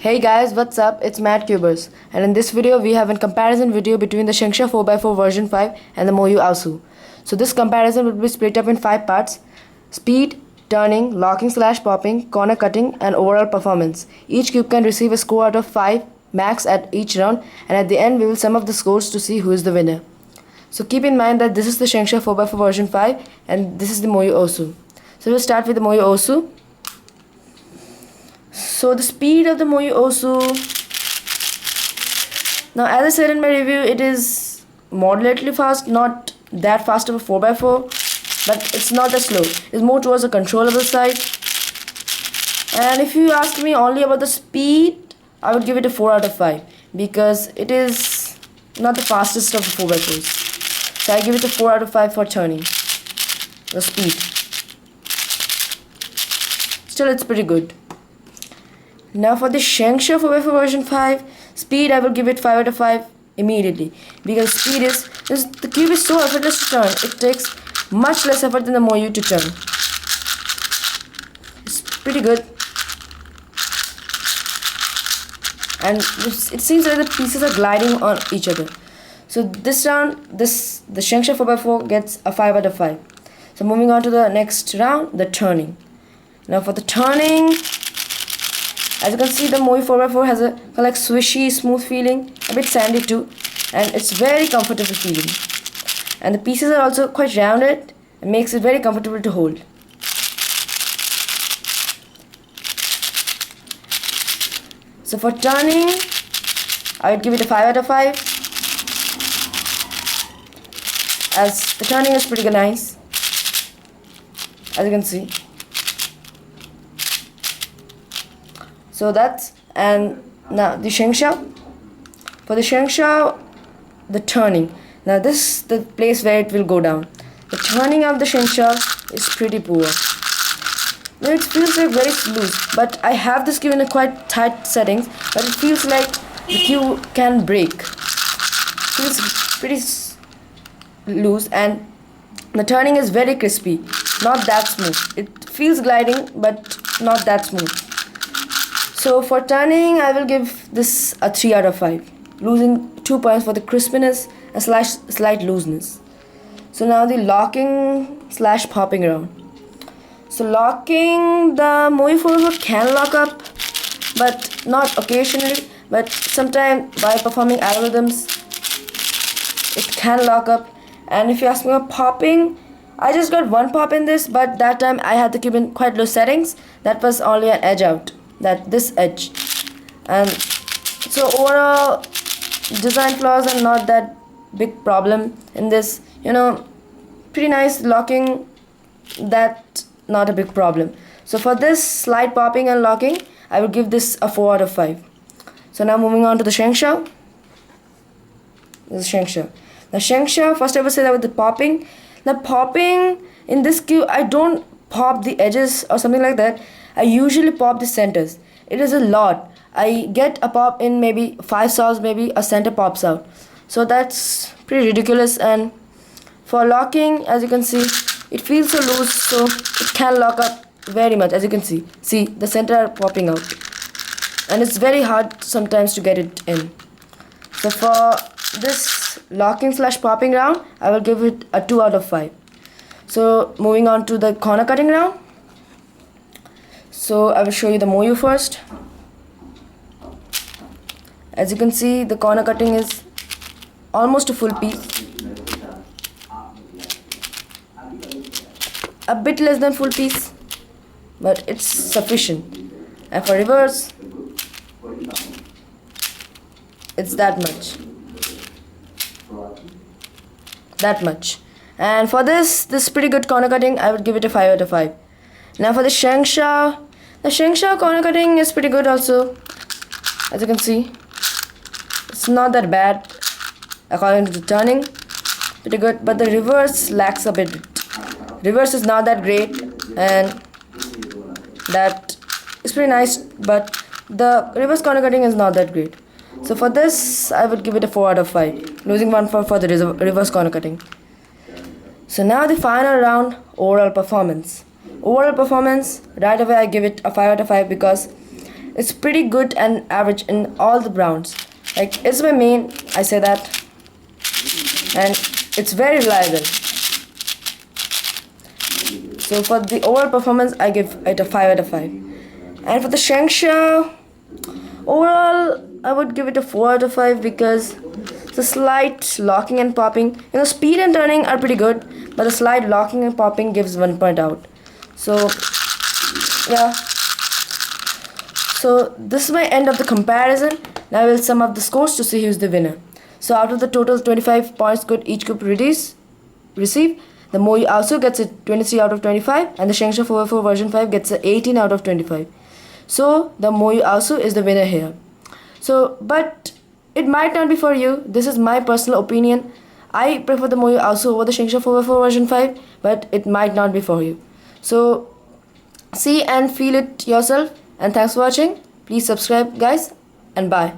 Hey guys, what's up? It's Matt Cubers, and in this video we have a comparison video between the Shengshou 4x4 version 5 and the Moyu Aosu. So this comparison will be split up in 5 parts: speed, turning, locking slash popping, corner cutting, and overall performance. Each cube can receive a score out of 5 max at each round, and at the end we will sum up the scores to see who is the winner. So keep in mind that this is the Shengshou 4x4 version 5 and this is the Moyu Aosu. So we'll start with the Moyu Aosu. So the speed of the Moyu Aosu, now as I said in my review, it is moderately fast, not that fast of a 4x4, but it's not that slow. It's more towards the controllable side. And if you ask me only about the speed, I would give it a 4 out of 5 because it is not the fastest of the 4x4s. So I give it a 4 out of 5 for turning, the speed. Still, it's pretty good. Now for the Shengshou 4x4 version 5, speed I will give it 5 out of 5 immediately because speed is the cube is so effortless to turn. It takes much less effort than the Moyu to turn. It's pretty good, and it seems like the pieces are gliding on each other. So this round, the Shengshou 4x4 gets a 5 out of 5. So moving on to the next round, the turning. Now for the turning, as you can see, the Moyu 4x4 has a like swishy, smooth feeling, a bit sandy too, and it's very comfortable feeling. And the pieces are also quite rounded and makes it very comfortable to hold. So for turning, I would give it a 5 out of 5, as the turning is pretty nice, as you can see. So that's, and now the Shengshou. For the Shengshou, the turning. Now this the place where it will go down. The turning of the Shengshou is pretty poor. Now it feels like very loose, but I have this cube in a quite tight settings, but it feels like the cube can break. Feels pretty loose, and the turning is very crispy, not that smooth. It feels gliding, but not that smooth. So for turning, I will give this a 3 out of 5, losing 2 points for the crispiness and slight looseness. So now the locking slash popping round. So locking, the Moyu 4x4 can lock up, but not occasionally, but sometimes by performing algorithms, it can lock up. And if you ask me about popping, I just got 1 pop in this, but that time I had the cube in quite low settings. That was only an edge out. This edge, and so overall design flaws are not that big problem in this, pretty nice locking, that not a big problem. So for this slight popping and locking, I will give this a 4 out of 5. So now moving on to the Shengshou. This is Shengshou. The Shengshou, first I will say that with the popping. The popping in this cube, I don't pop the edges or something like that. I usually pop the centers. It is a lot. I get a pop in maybe 5 saws, maybe a center pops out. So that's pretty ridiculous. And for locking, as you can see, it feels so loose, so it can lock up very much. As you can see, the center are popping out, and it's very hard sometimes to get it in. So for this locking slash popping round, I will give it a 2 out of 5. So moving on to the corner cutting round. So I will show you the Moyu first. As you can see, the corner cutting is almost a full piece. A bit less than full piece, but it's sufficient. And for reverse, it's that much. And for this pretty good corner cutting, I would give it a 5 out of 5. Now for the Shengshou corner cutting is pretty good also. As you can see, it's not that bad according to the turning, pretty good, but the reverse lacks a bit. Reverse is not that great, and that is pretty nice, but the reverse corner cutting is not that great. So for this, I would give it a 4 out of 5, losing 1 for the reverse corner cutting. So now the final round, overall performance. Right away I give it a 5 out of 5 because it's pretty good and average in all the rounds. Like, it's my main, I say that, and it's very reliable. So for the overall performance, I give it a 5 out of 5. And for the Shengshou, overall, I would give it a 4 out of 5 because the slight locking and popping, speed and turning are pretty good, but the slight locking and popping gives 1 point out. So yeah. So this is my end of the comparison. Now I will sum up the scores to see who's the winner. So out of the total 25 points could each group receive, the Moyu Aosu gets a 23 out of 25 and the Shengshou 4x4 version 5 gets a 18 out of 25. So the Moyu Aosu is the winner here. So, but it might not be for you. This is my personal opinion. I prefer the Moyu Aosu over the Shengshou 4x4 version 5, but it might not be for you. So see and feel it yourself, and thanks for watching. Please subscribe guys, and bye.